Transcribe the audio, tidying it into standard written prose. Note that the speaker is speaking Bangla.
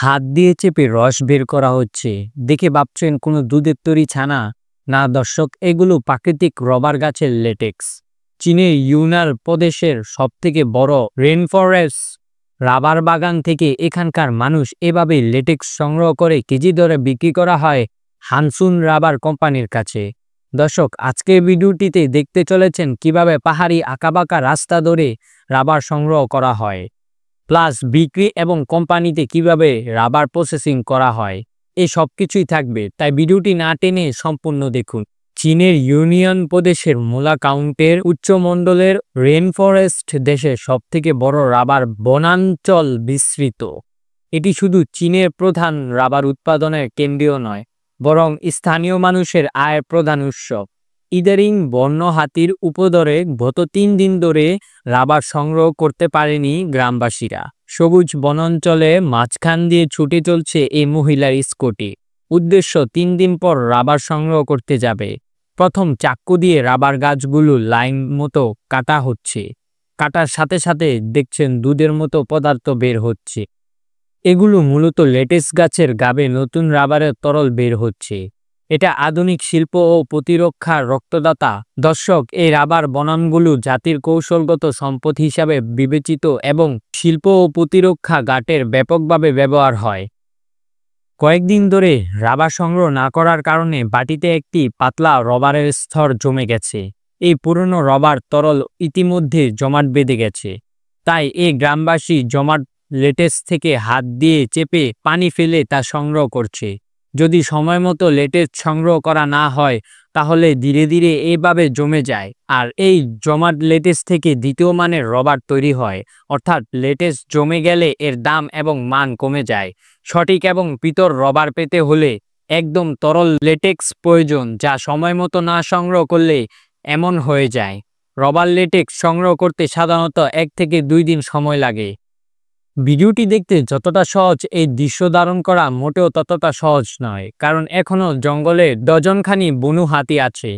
হাত দিয়ে চেপে রস বের করা হচ্ছে দেখে ভাবছেন কোনো দুধের তৈরি ছানা? না দর্শক, এগুলো প্রাকৃতিক রবার গাছের লেটেক্স। চীনের ইউনান প্রদেশের সবথেকে বড় রেনফরেস্ট রাবার বাগান থেকে এখানকার মানুষ এভাবে লেটেক্স সংগ্রহ করে কেজি দরে বিক্রি করা হয় হানসুন রাবার কোম্পানির কাছে। দর্শক, আজকের ভিডিওটিতে দেখতে চলেছেন কিভাবে পাহাড়ি আঁকাবাঁকা রাস্তা ধরে রাবার সংগ্রহ করা হয়, প্লাস বিক্রি এবং কোম্পানিতে কিভাবে রাবার প্রসেসিং করা হয়। এই সব কিছুই থাকবে, তাই ভিডিওটি না টেনে সম্পূর্ণ দেখুন। চীনের ইউনিয়ন প্রদেশের মুলা কাউন্টের উচ্চমণ্ডলের রেনফরেস্ট দেশের সবথেকে বড় রাবার বনাঞ্চল বিস্তৃত। এটি শুধু চীনের প্রধান রাবার উৎপাদনের কেন্দ্রীয় নয়, বরং স্থানীয় মানুষের আয়ের প্রধান উৎস। ইদারিং বন্য হাতির উপদ্রবে গত 3 দিন ধরে রাবার সংগ্রহ করতে পারেনি গ্রামবাসীরা। সবুজ বনাঞ্চলে মাঝখান দিয়ে ছুটে চলছে এই মহিলার স্কুটি। উদ্দেশ্য 3 দিন পর রাবার সংগ্রহ করতে যাবে। প্রথম চাক্কু দিয়ে রাবার গাছগুলো লাইন মতো কাটা হচ্ছে। কাটার সাথে সাথে দেখছেন দুধের মতো পদার্থ বের হচ্ছে। এগুলো মূলত লেটেক্স গাছের গাবে নতুন রাবারের তরল বের হচ্ছে। এটা আধুনিক শিল্প ও প্রতিরক্ষার রক্তদাতা। দর্শক, এই রাবার বনামগুলো জাতির কৌশলগত সম্পদ হিসাবে বিবেচিত এবং শিল্প ও প্রতিরক্ষা গাটের ব্যাপকভাবে ব্যবহার হয়। কয়েকদিন ধরে রাবার সংগ্রহ না করার কারণে বাটিতে একটি পাতলা রবারের স্তর জমে গেছে। এই পুরনো রবার তরল ইতিমধ্যে জমাট বেঁধে গেছে। তাই এই গ্রামবাসী জমাট লেটেক্স থেকে হাত দিয়ে চেপে পানি ফেলে তা সংগ্রহ করছে। যদি সময় মতো লেটেক্স সংগ্রহ করা না হয় তাহলে ধীরে ধীরে এইভাবে জমে যায়, আর এই জমাট লেটেক্স থেকে দ্বিতীয় মানের রবার তৈরি হয়। অর্থাৎ লেটেক্স জমে গেলে এর দাম এবং মান কমে যায়। সঠিক এবং পিতর রবার পেতে হলে একদম তরল লেটেক্স প্রয়োজন, যা সময় মতো না সংগ্রহ করলে এমন হয়ে যায়। রবার লেটেক্স সংগ্রহ করতে সাধারণত 1 থেকে 2 দিন সময় লাগে। ভিডিওটি দেখতে যতটা সহজ, এই দৃশ্য ধারণ করা মোটেও ততটা সহজ নয়, কারণ এখনো জঙ্গলে ডজনখানি বুনো হাতি আছে।